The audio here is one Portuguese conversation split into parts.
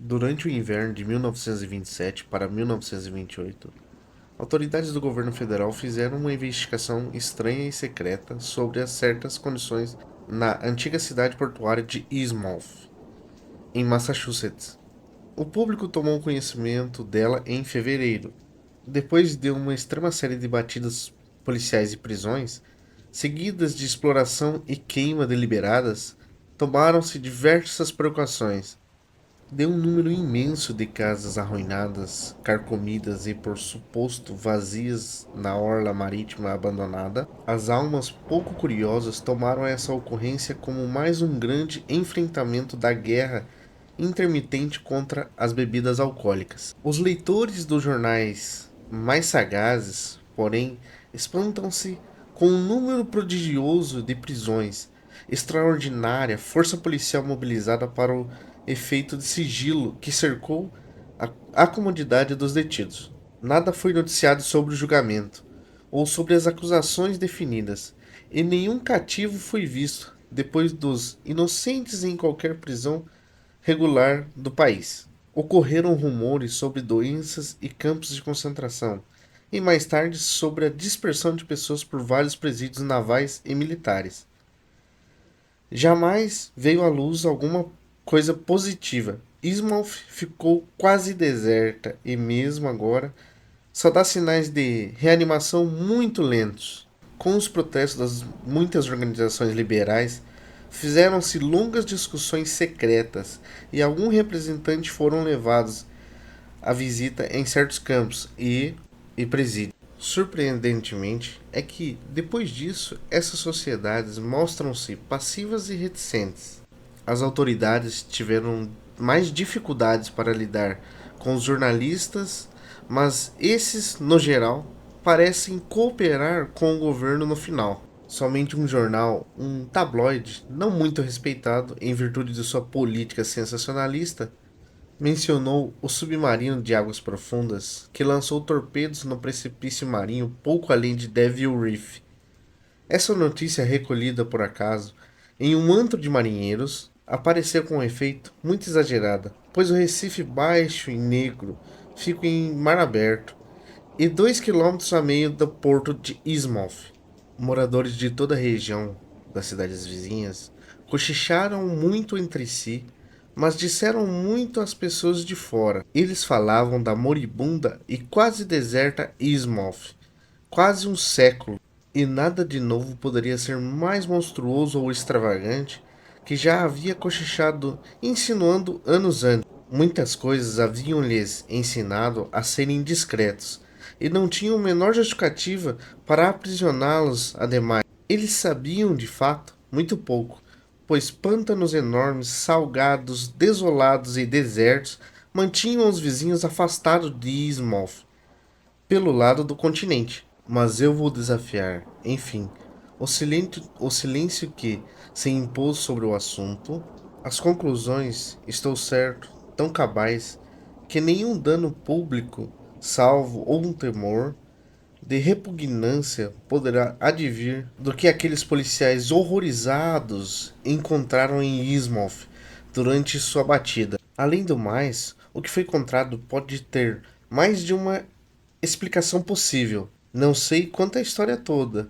Durante o inverno de 1927 para 1928, autoridades do governo federal fizeram uma investigação estranha e secreta sobre as certas condições na antiga cidade portuária de Exmouth, em Massachusetts. O público tomou conhecimento dela em fevereiro, depois de uma extrema série de batidas policiais e prisões, seguidas de exploração e queima deliberadas. Tomaram-se diversas precauções. De um número imenso de casas arruinadas, carcomidas e por suposto vazias na orla marítima abandonada, as almas pouco curiosas tomaram essa ocorrência como mais um grande enfrentamento da guerra intermitente contra as bebidas alcoólicas. Os leitores dos jornais mais sagazes, porém, espantam-se com um número prodigioso de prisões, extraordinária força policial mobilizada para o efeito de sigilo que cercou a comodidade dos detidos. Nada foi noticiado sobre o julgamento ou sobre as acusações definidas, e nenhum cativo foi visto depois dos inocentes em qualquer prisão regular do país. Ocorreram rumores sobre doenças e campos de concentração, e mais tarde sobre a dispersão de pessoas por vários presídios navais e militares. Jamais veio à luz alguma coisa positiva. Ismouth ficou quase deserta e, mesmo agora, só dá sinais de reanimação muito lentos. Com os protestos das muitas organizações liberais, fizeram-se longas discussões secretas e alguns representantes foram levados à visita em certos campos e presídios. Surpreendentemente é que, depois disso, essas sociedades mostram-se passivas e reticentes. As autoridades tiveram mais dificuldades para lidar com os jornalistas, mas esses, no geral, parecem cooperar com o governo no final. Somente um jornal, um tabloide, não muito respeitado em virtude de sua política sensacionalista, mencionou o submarino de águas profundas que lançou torpedos no precipício marinho pouco além de Devil Reef. Essa notícia, recolhida por acaso em um antro de marinheiros, apareceu com um efeito muito exagerada, pois o Recife baixo e negro fica em mar aberto e 2 quilômetros a meio do porto de Exmouth. Moradores de toda a região das cidades vizinhas cochicharam muito entre si, mas disseram muito às pessoas de fora. Eles falavam da moribunda e quase deserta Exmouth, quase um século, e nada de novo poderia ser mais monstruoso ou extravagante que já havia cochichado, insinuando anos antes. Muitas coisas haviam-lhes ensinado a serem discretos, e não tinham a menor justificativa para aprisioná-los ademais. Eles sabiam, de fato, muito pouco, pois pântanos enormes, salgados, desolados e desertos mantinham os vizinhos afastados de Ismouth, pelo lado do continente. Mas eu vou desafiar, enfim, o silêncio que se impôs sobre o assunto. As conclusões, estou certo, tão cabais que nenhum dano público, salvo ou um temor de repugnância, poderá advir do que aqueles policiais horrorizados encontraram em Ismouth durante sua batida. Além do mais, o que foi encontrado pode ter mais de uma explicação possível. Não sei quanto a história toda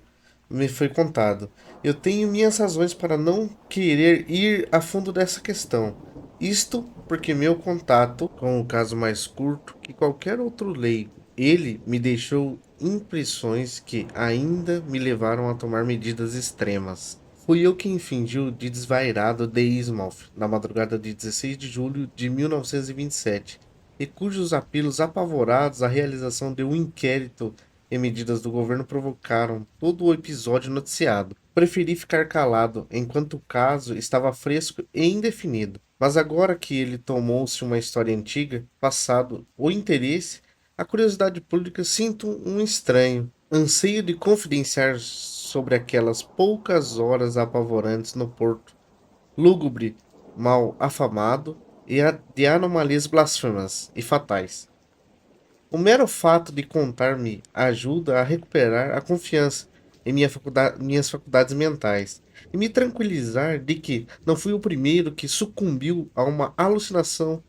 me foi contado. Eu tenho minhas razões para não querer ir a fundo dessa questão. Isto porque meu contato com o caso mais curto que qualquer outro leigo, ele me deixou impressões que ainda me levaram a tomar medidas extremas. Fui eu quem fingiu de desvairado de Ismouth na madrugada de 16 de julho de 1927, e cujos apelos apavorados à realização de um inquérito e medidas do governo provocaram todo o episódio noticiado. Preferi ficar calado enquanto o caso estava fresco e indefinido. Mas agora que ele tornou-se uma história antiga, passado o interesse, a curiosidade pública, sinto um estranho anseio de confidenciar sobre aquelas poucas horas apavorantes no porto, lúgubre, mal afamado e de anomalias blasfemas e fatais. O mero fato de contar-me ajuda a recuperar a confiança em minhas faculdades mentais e me tranquilizar de que não fui o primeiro que sucumbiu a uma alucinação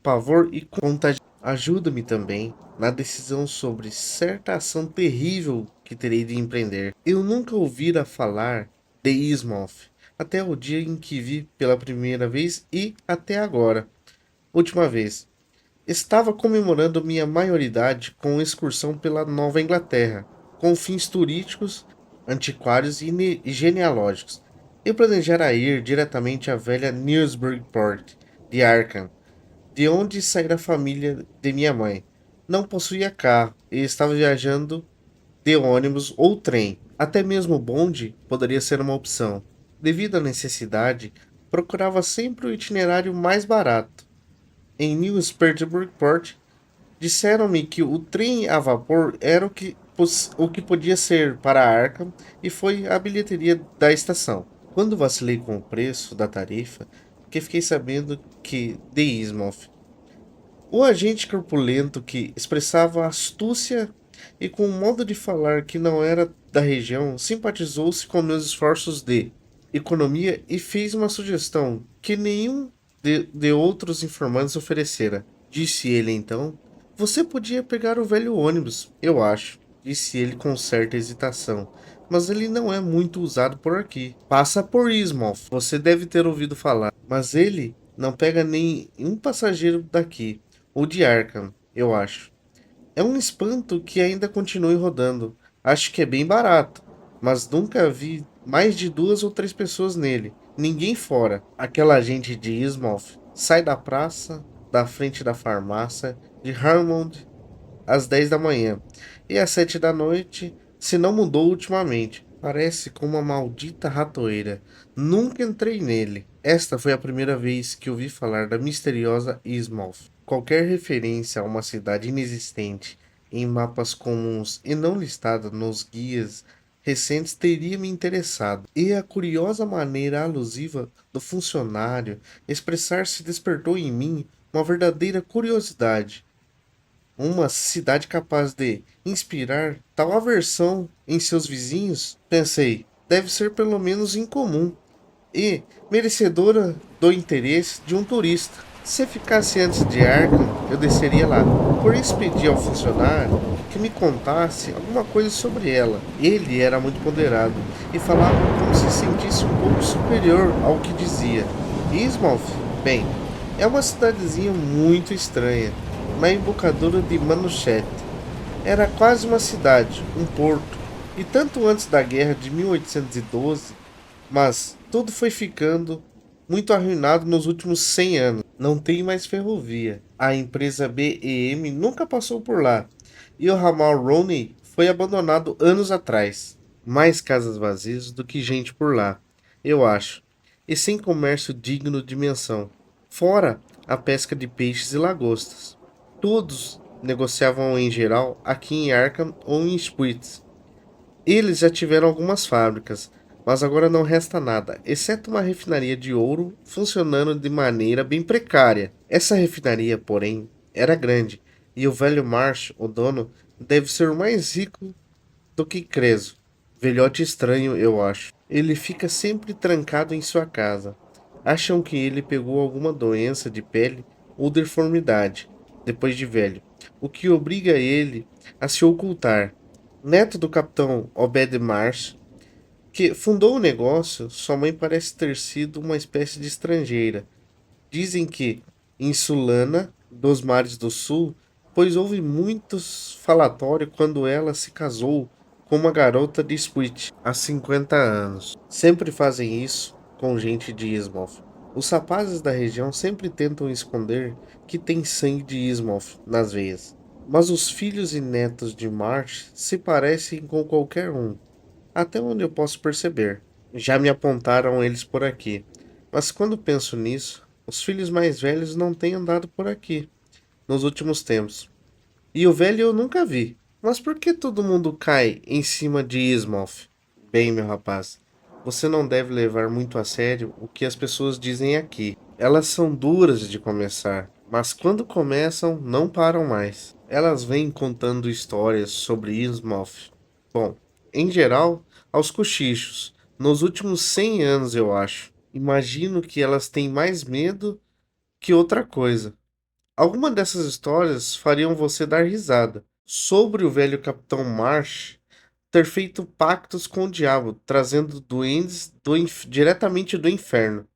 pavor e contagia. Ajuda-me também na decisão sobre certa ação terrível que terei de empreender. Eu nunca ouvira falar de Ismouth, até o dia em que vi pela primeira vez e até agora, última vez. Estava comemorando minha maioridade com uma excursão pela Nova Inglaterra, com fins turísticos, antiquários e genealógicos. Eu planejara ir diretamente à velha Newburyport de Arkham, de onde saíra a família de minha mãe. Não possuía carro e estava viajando de ônibus ou trem. Até mesmo bonde poderia ser uma opção. Devido à necessidade, procurava sempre o itinerário mais barato. Em Newburyport, disseram-me que o trem a vapor era o que podia ser para Arkham e foi a bilheteria da estação. Quando vacilei com o preço da tarifa, que fiquei sabendo que de Ismouth, o agente corpulento que expressava astúcia e com um modo de falar que não era da região, simpatizou-se com meus esforços de economia e fez uma sugestão que nenhum de outros informantes oferecera. Disse ele então: Você podia pegar o velho ônibus, eu acho, disse ele com certa hesitação. Mas ele não é muito usado por aqui. Passa por Ismouth, você deve ter ouvido falar. Mas ele não pega nem um passageiro daqui, ou de Arkham, eu acho. É um espanto que ainda continue rodando. Acho que é bem barato, mas nunca vi mais de duas ou três pessoas nele. Ninguém fora. Aquela gente de Ismouth sai da praça, da frente da farmácia de Harmond às 10 da manhã e às 7 da noite, se não mudou ultimamente. Parece como uma maldita ratoeira. Nunca entrei nele. Esta foi a primeira vez que ouvi falar da misteriosa Ismouth. Qualquer referência a uma cidade inexistente em mapas comuns e não listada nos guias recentes teria me interessado. E a curiosa maneira alusiva do funcionário expressar-se despertou em mim uma verdadeira curiosidade. Uma cidade capaz de inspirar tal aversão em seus vizinhos, pensei, deve ser pelo menos incomum e merecedora do interesse de um turista. Se ficasse antes de Arkham, eu desceria lá. Por isso pedi ao funcionário que me contasse alguma coisa sobre ela. Ele era muito ponderado e falava como se sentisse um pouco superior ao que dizia. Ismouth, bem, é uma cidadezinha muito estranha, uma embocadura de Manchete. Era quase uma cidade, um porto, e tanto antes da guerra de 1812, mas tudo foi ficando muito arruinado nos últimos 100 anos. Não tem mais ferrovia. A empresa BEM nunca passou por lá. E o ramal Roney foi abandonado anos atrás. Mais casas vazias do que gente por lá, eu acho. E sem comércio digno de menção. Fora a pesca de peixes e lagostas. Todos negociavam em geral aqui em Arkham ou em Spruits. Eles já tiveram algumas fábricas, mas agora não resta nada, exceto uma refinaria de ouro funcionando de maneira bem precária. Essa refinaria, porém, era grande, e o velho Marsh, o dono, deve ser mais rico do que Creso. Velhote estranho, eu acho. Ele fica sempre trancado em sua casa. Acham que ele pegou alguma doença de pele ou deformidade, depois de velho, o que obriga ele a se ocultar. Neto do capitão Obed Marsh, que fundou o negócio, sua mãe parece ter sido uma espécie de estrangeira. Dizem que insulana dos mares do sul, pois houve muitos falatórios quando ela se casou com uma garota de Spruit há 50 anos. Sempre fazem isso com gente de Ismouth. Os rapazes da região sempre tentam esconder que tem sangue de Ismouth nas veias. Mas os filhos e netos de Marsh se parecem com qualquer um, até onde eu posso perceber. Já me apontaram eles por aqui. Mas quando penso nisso, os filhos mais velhos não têm andado por aqui nos últimos tempos. E o velho eu nunca vi. Mas por que todo mundo cai em cima de Ismouth? Bem, meu rapaz, você não deve levar muito a sério o que as pessoas dizem aqui. Elas são duras de começar, mas quando começam, não param mais. Elas vêm contando histórias sobre Ismouth. Bom, em geral, aos cochichos. Nos últimos 100 anos, eu acho. Imagino que elas têm mais medo que outra coisa. Algumas dessas histórias fariam você dar risada sobre o velho Capitão Marsh ter feito pactos com o diabo, trazendo duendes diretamente do inferno.